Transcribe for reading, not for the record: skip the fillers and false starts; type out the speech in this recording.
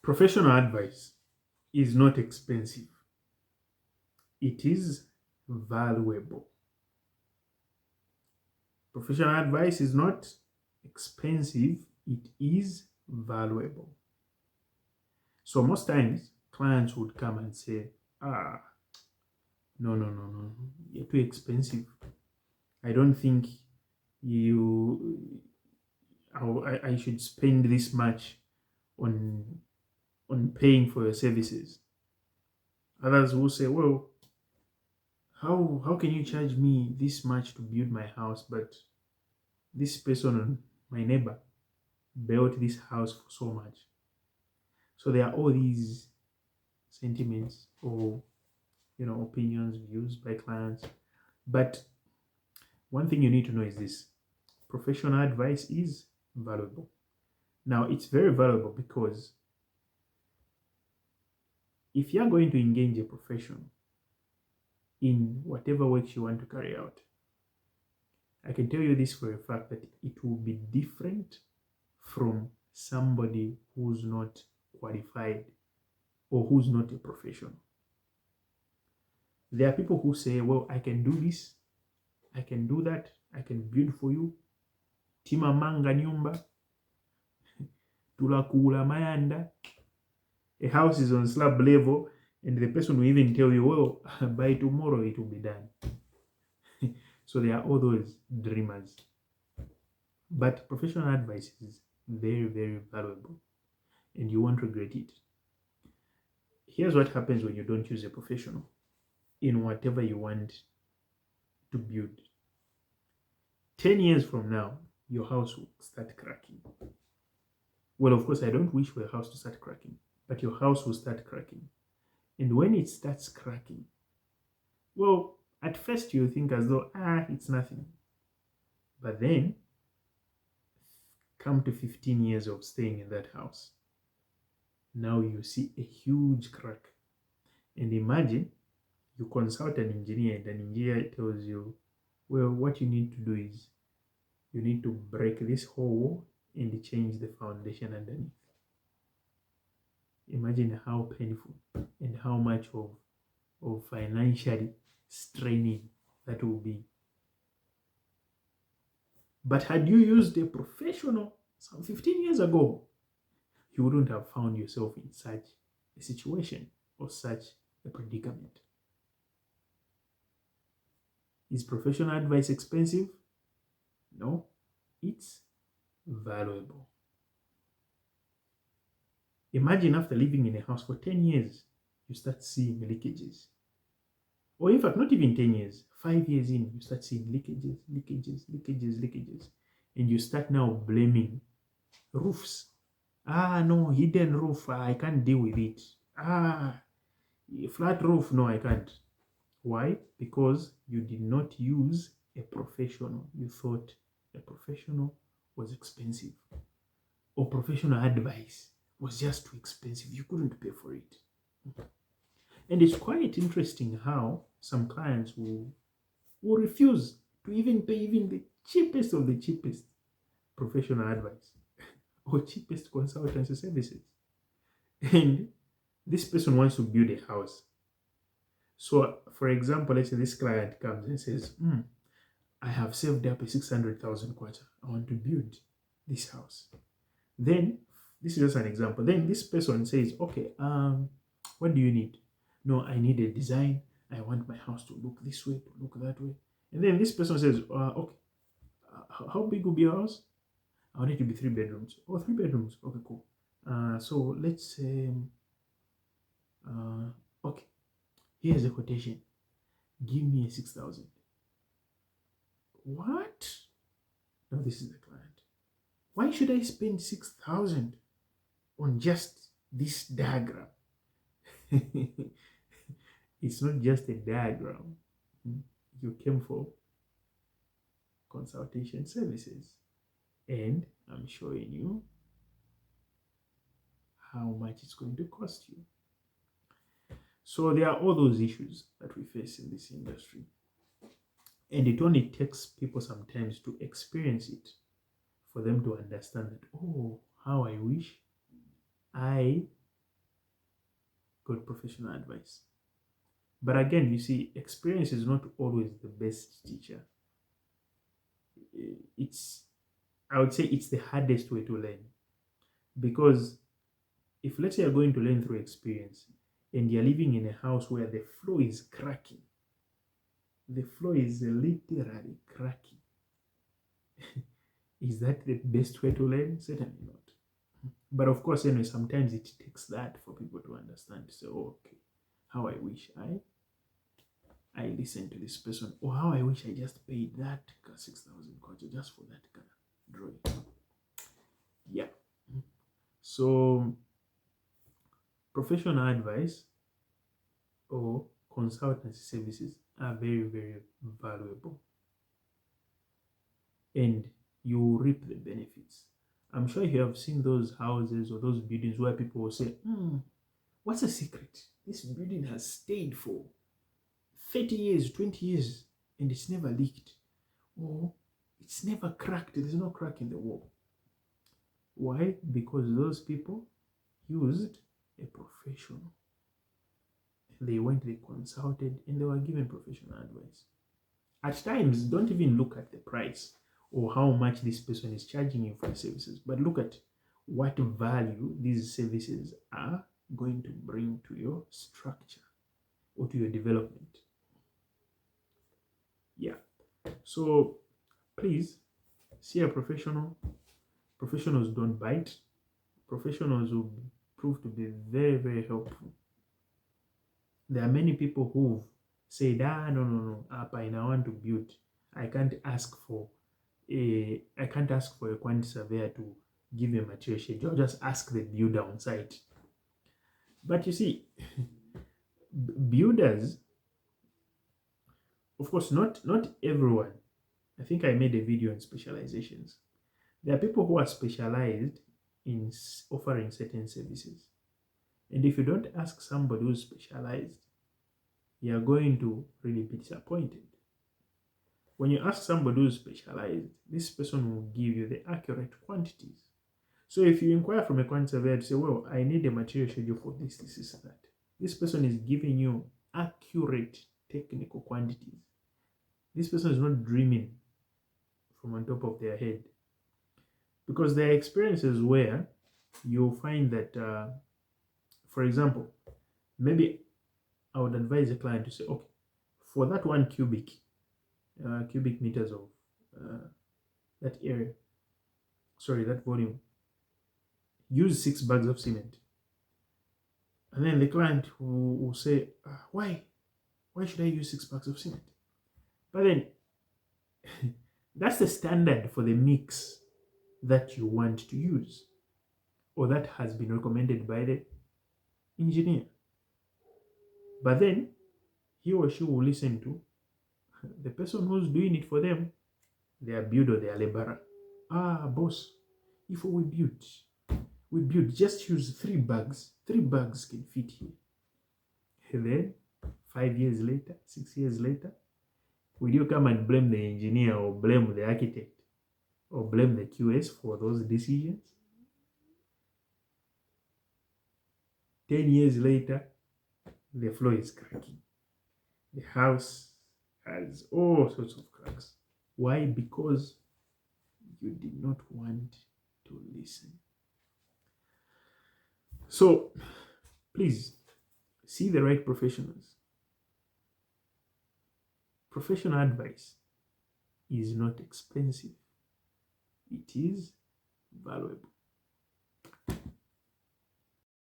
Professional advice is not expensive, it is valuable. Professional advice is not expensive, it is valuable. So most times clients would come and say, ah, no, no, no, no, you're too expensive. I don't think you I should spend this much on paying for your services. Others will say, well, how can you charge me this much to build my house, but this person, my neighbor, built this house for so much? So there are all these sentiments or opinions, views by clients. But one thing you need to know is this: professional advice is valuable. Now it's very valuable because if you're going to engage a professional in whatever work you want to carry out, I can tell you this for a fact that it will be different from somebody who's not qualified or who's not a professional. There are people who say, well, I can do this, I can do that, I can build for you. Tima manga nyumba, tulakula mayanda. A house is on slab level, and the person will even tell you, well, by tomorrow it will be done. So there are all those dreamers. But professional advice is very, very valuable, and you won't regret it. Here's what happens when you don't use a professional in whatever you want to build. 10 years from now, your house will start cracking. Well, of course, I don't wish for a house to start cracking, but your house will start cracking. And when it starts cracking, well, at first you think as though, it's nothing. But then, come to 15 years of staying in that house. Now you see a huge crack. And imagine you consult an engineer and an engineer tells you, well, what you need to do is you need to break this whole wall and change the foundation underneath. Imagine how painful and how much of financially straining that will be. But had you used a professional some 15 years ago, you wouldn't have found yourself in such a situation or such a predicament. Is professional advice expensive? No, it's valuable. Imagine after living in a house for 10 years, you start seeing leakages. Or in fact, not even 10 years, 5 years in, you start seeing leakages. And you start now blaming roofs. No, hidden roof, I can't deal with it. Flat roof, no, I can't. Why? Because you did not use a professional. You thought a professional was expensive, or professional advice was just too expensive. You couldn't pay for it. And it's quite interesting how some clients will refuse to even pay even the cheapest of the cheapest professional advice or cheapest consultancy services. And this person wants to build a house. So, for example, let's say this client comes and says, I have saved up a 600,000 kwacha. I want to build this house. Then, this is just an example. Then this person says, okay, what do you need? No, I need a design. I want my house to look this way, to look that way. And then this person says, okay, how big will be your house? I want it to be 3 bedrooms. Oh, 3 bedrooms. Okay, cool. So let's say, okay, here's the quotation. Give me a 6,000. What? Now this is the client. Why should I spend 6,000 on just this diagram? It's not just a diagram. You came for consultation services, and I'm showing you how much it's going to cost you. So there are all those issues that we face in this industry, and it only takes people sometimes to experience it for them to understand that, oh, how I wish I got professional advice. But again, you see, experience is not always the best teacher. It's, I would say, it's the hardest way to learn. Because if, let's say, you're going to learn through experience and you're living in a house where the floor is cracking, the floor is literally cracking, is that the best way to learn? Certainly not. But of course, anyway, sometimes it takes that for people to understand. So, oh, okay, how I wish I listened to this person, or how I wish I just paid that 6,000 kwacha just for that kind of drawing. Yeah. So, professional advice or consultancy services are very, very valuable, and you will reap the benefits. I'm sure you have seen those houses or those buildings where people will say, what's the secret? This building has stayed for 30 years, 20 years, and it's never leaked. Or it's never cracked. There's no crack in the wall. Why? Because those people used a professional. They went, they consulted, and they were given professional advice. At times, don't even look at the price or how much this person is charging you for the services, but look at what value these services are going to bring to your structure or to your development. Yeah. So please see a professional. Professionals don't bite. Professionals will prove to be very, very helpful. There are many people who've said, no, I want to build. I can't ask for a quantity surveyor to give a material schedule. I'll just ask the builder on site. But you see, builders, of course, not everyone. I think I made a video on specializations. There are people who are specialized in offering certain services. And if you don't ask somebody who's specialized, you're going to really be disappointed. When you ask somebody who's specialized, this person will give you the accurate quantities. So if you inquire from a quantity surveyor to say, well, I need a material schedule for this, that. This person is giving you accurate technical quantities. This person is not dreaming from on top of their head. Because there are experiences where you'll find that, for example, maybe I would advise a client to say, okay, for that 1 cubic meters of that area, that volume, use 6 bags of cement. And then the client will say, why should I use 6 bags of cement? But then that's the standard for the mix that you want to use, or that has been recommended by the engineer. But then he or she will listen to the person who's doing it for them, their builder, their laborer. Boss, if we build, just use 3 bags. 3 bags can fit here. And then 5 years later, 6 years later, will you come and blame the engineer or blame the architect or blame the QS for those decisions? 10 years later, the floor is cracking. The house has all sorts of cracks. Why? Because you did not want to listen. So, please, see the right professionals. Professional advice is not expensive. It is valuable.